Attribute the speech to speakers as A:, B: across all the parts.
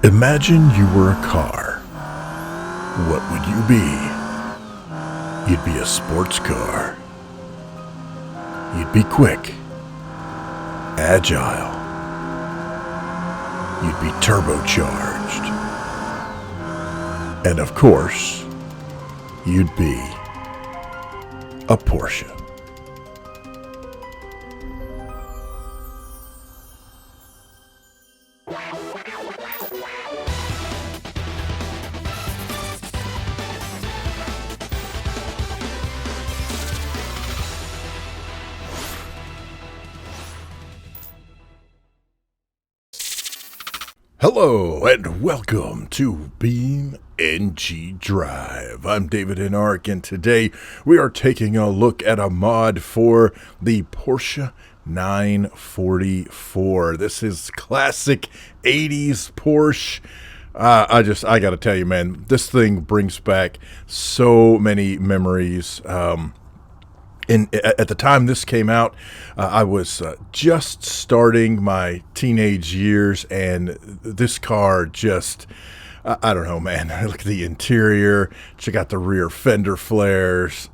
A: Imagine you were a car. What would you be? You'd be a sports car. You'd be quick, agile. You'd be turbocharged. And of course, you'd be a Porsche. Hello and welcome to BeamNG Drive. I'm davidinark, and today we are taking a look at a mod for the Porsche 944. This is classic 80s Porsche. I gotta tell you, man, this thing brings back so many memories. At the time this came out, I was just starting my teenage years, and this car just, I don't know, man. Look at the interior. Check out the rear fender flares.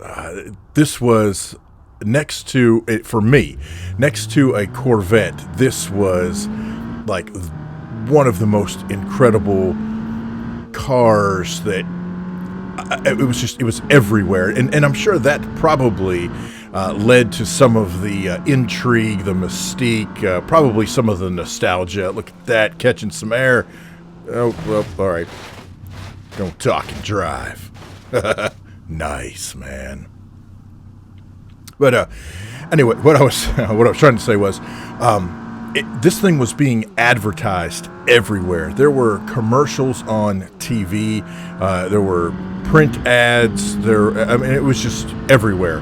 A: This was next to, for me, next to a Corvette, this was like one of the most incredible cars that it was everywhere, and I'm sure that probably led to some of the intrigue, the mystique, probably some of the nostalgia. Look at that, catching some air. Oh, well, all right. Don't talk and drive. Nice, man. But anyway, what I was trying to say was, this thing was being advertised everywhere. There were commercials on TV. There were print ads. It was just everywhere.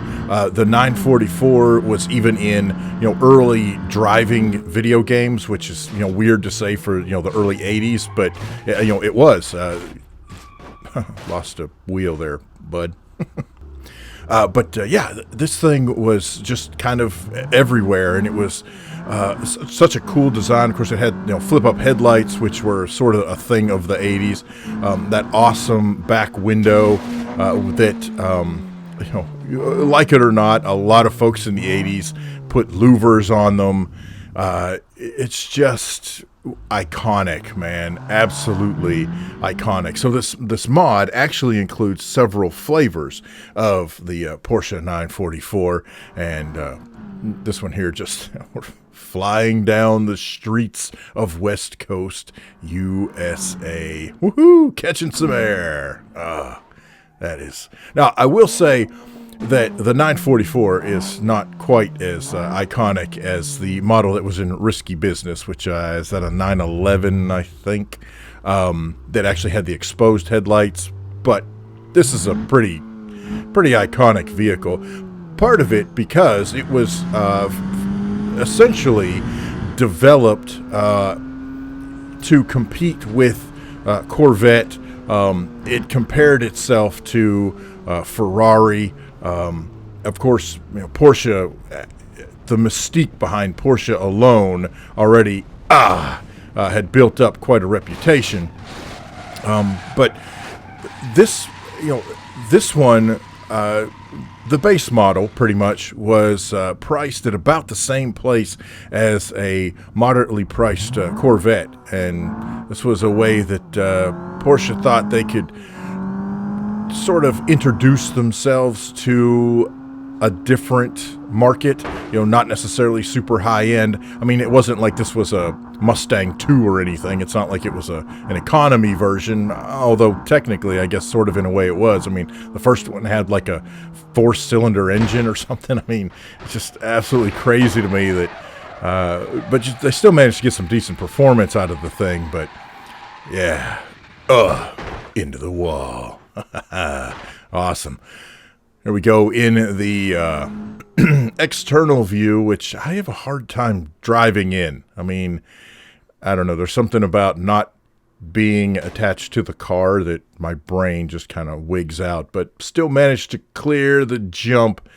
A: The 944 was even in, early driving video games, which is, weird to say for, the early 80s, but, it was. Lost a wheel there, bud. Yeah, this thing was just kind of everywhere, and it was such a cool design. Of course, it had flip-up headlights, which were sort of a thing of the 80s. That awesome back window that, like it or not, a lot of folks in the 80s put louvers on them. It's just iconic, man. Absolutely iconic. So this mod actually includes several flavors of the Porsche 944, and this one here just flying down the streets of West Coast USA. Woohoo! Catching some air. That is. Now, I will say that the 944 is not quite as iconic as the model that was in Risky Business, which is that a 911, I think, that actually had the exposed headlights. But this is a pretty iconic vehicle. Part of it because it was essentially developed to compete with Corvette. It compared itself to Ferrari. Of course, Porsche, the mystique behind Porsche alone already had built up quite a reputation. But this one, the base model pretty much was priced at about the same place as a moderately priced Corvette, and this was a way that Porsche thought they could sort of introduce themselves to a different market, not necessarily super high end. I mean, it wasn't like this was a Mustang 2 or anything. It's not like it was an economy version, although technically, I guess, sort of in a way it was. I mean, the first one had like a 4-cylinder engine or something. I mean, it's just absolutely crazy to me that, but they still managed to get some decent performance out of the thing. But yeah, into the wall. Awesome. Here we go in the external view, which I have a hard time driving in. I mean, I don't know. There's something about not being attached to the car that my brain just kind of wigs out, but still managed to clear the jump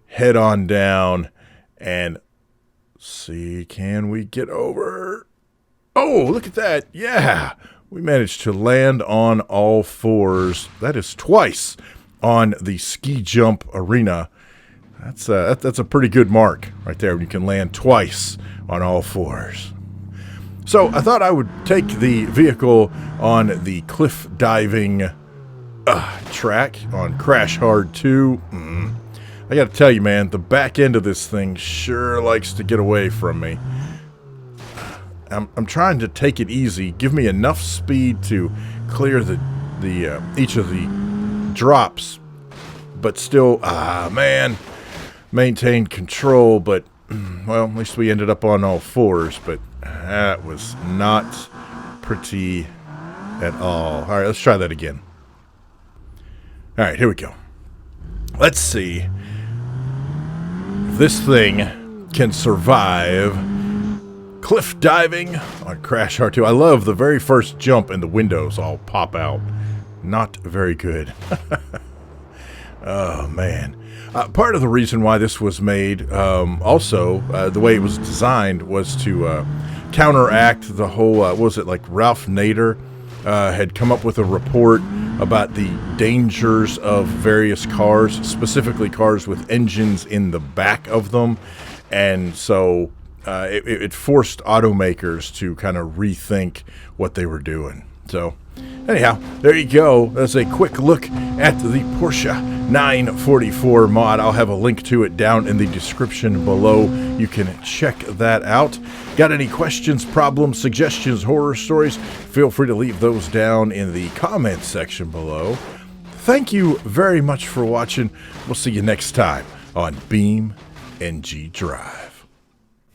A: head on down and see, can we get over? Oh, look at that. Yeah. we managed to land on all fours. That is twice on the ski jump arena. That's a pretty good mark right there when you can land twice on all fours. So I thought I would take the vehicle on the cliff diving track on Crash Hard 2. I gotta tell you, man, the back end of this thing sure likes to get away from me. I'm trying to take it easy, give me enough speed to clear each of the drops, but still, man, maintain control. But well, at least we ended up on all fours, but that was not pretty at all. All right, let's try that again. All right, here we go. Let's see if this thing can survive cliff diving on Crash Hard 2. I love the very first jump and the windows all pop out. Not very good. Oh, man. Part of the reason why this was made, also, the way it was designed, was to counteract the whole, what was it, like Ralph Nader had come up with a report about the dangers of various cars, specifically cars with engines in the back of them. And so it forced automakers to kind of rethink what they were doing. So anyhow, there you go. That's a quick look at the Porsche 944 mod. I'll have a link to it down in the description below. You can check that out. Got any questions, problems, suggestions, horror stories? Feel free to leave those down in the comments section below. Thank you very much for watching. We'll see you next time on BeamNG Drive.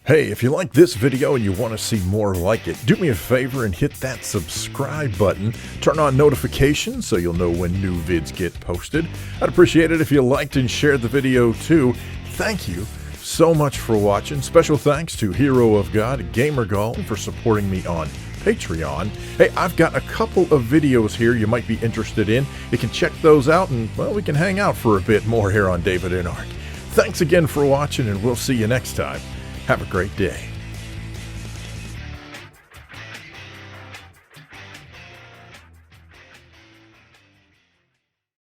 A: Hey, if you like this video and you want to see more like it, do me a favor and hit that subscribe button. Turn on notifications so you'll know when new vids get posted. I'd appreciate it if you liked and shared the video too. Thank you so much for watching. Special thanks to Hero of God, GamerGull, for supporting me on Patreon. Hey, I've got a couple of videos here you might be interested in. You can check those out and, well, we can hang out for a bit more here on davidinark. Thanks again for watching, and we'll see you next time. Have a great day.